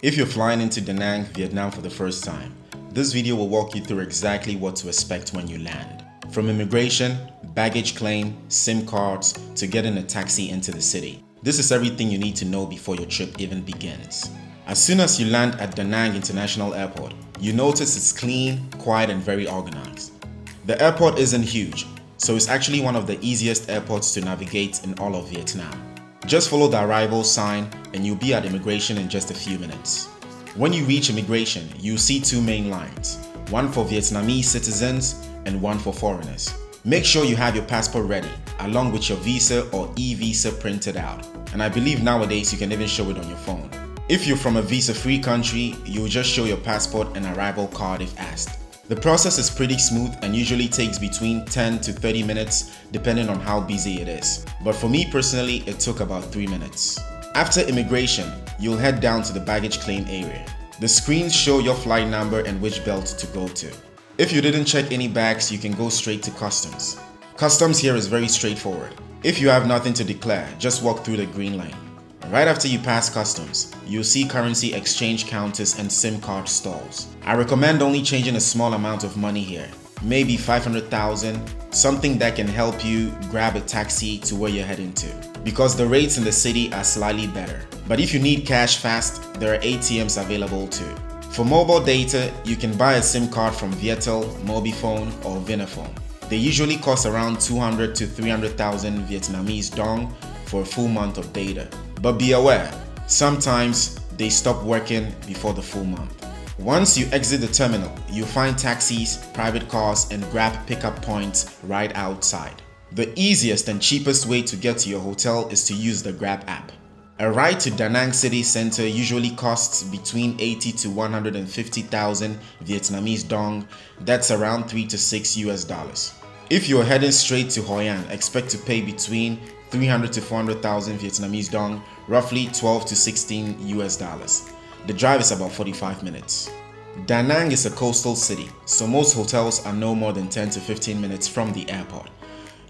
If you're flying into Da Nang, Vietnam for the first time, this video will walk you through exactly what to expect when you land. From immigration, baggage claim, SIM cards, to getting a taxi into the city. This is everything you need to know before your trip even begins. As soon as you land at Da Nang International Airport, you notice it's clean, quiet, and very organized. The airport isn't huge, so it's actually one of the easiest airports to navigate in all of Vietnam. Just follow the arrival sign and you'll be at immigration in just a few minutes. When you reach immigration, you'll see two main lines, one for Vietnamese citizens and one for foreigners. Make sure you have your passport ready, along with your visa or e-visa printed out. And I believe nowadays you can even show it on your phone. If you're from a visa-free country, you'll just show your passport and arrival card if asked. The process is pretty smooth and usually takes between 10 to 30 minutes depending on how busy it is. But for me personally, it took about 3 minutes. After immigration, you'll head down to the baggage claim area. The screens show your flight number and which belt to go to. If you didn't check any bags, you can go straight to customs. Customs here is very straightforward. If you have nothing to declare, just walk through the green lane. Right after you pass customs, you'll see currency exchange counters and SIM card stalls. I recommend only changing a small amount of money here, maybe 500,000, something that can help you grab a taxi to where you're heading to, because the rates in the city are slightly better. But if you need cash fast, there are ATMs available too. For mobile data, you can buy a SIM card from Viettel, Mobifone, or Vinaphone. They usually cost around 200 to 300,000 Vietnamese dong for a full month of data. But be aware, sometimes they stop working before the full month. Once you exit the terminal, you'll find taxis, private cars, and Grab pickup points right outside. The easiest and cheapest way to get to your hotel is to use the Grab app. A ride to Da Nang city center usually costs between 80 to 150,000 Vietnamese dong, that's around 3 to 6 US dollars. If you're heading straight to Hoi An, expect to pay between 300 to 400,000 Vietnamese dong, roughly 12 to 16 US dollars. The drive is about 45 minutes. Da Nang is a coastal city, so most hotels are no more than 10 to 15 minutes from the airport.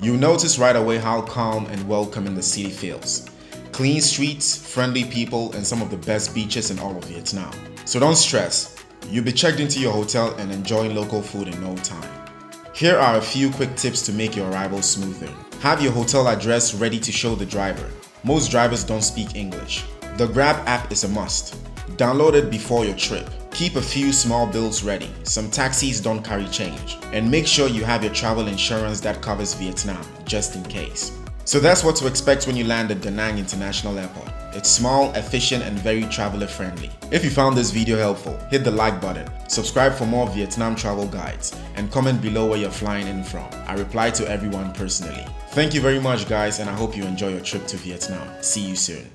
You'll notice right away how calm and welcoming the city feels. Clean streets, friendly people, and some of the best beaches in all of Vietnam. So don't stress, you'll be checked into your hotel and enjoying local food in no time. Here are a few quick tips to make your arrival smoother. Have your hotel address ready to show the driver. Most drivers don't speak English. The Grab app is a must. Download it before your trip. Keep a few small bills ready. Some taxis don't carry change. And make sure you have your travel insurance that covers Vietnam, just in case. So that's what to expect when you land at Da Nang International Airport. It's small, efficient, and very traveler friendly. If you found this video helpful, hit the like button, subscribe for more Vietnam travel guides, and comment below where you're flying in from. I reply to everyone personally. Thank you very much guys, and I hope you enjoy your trip to Vietnam. See you soon.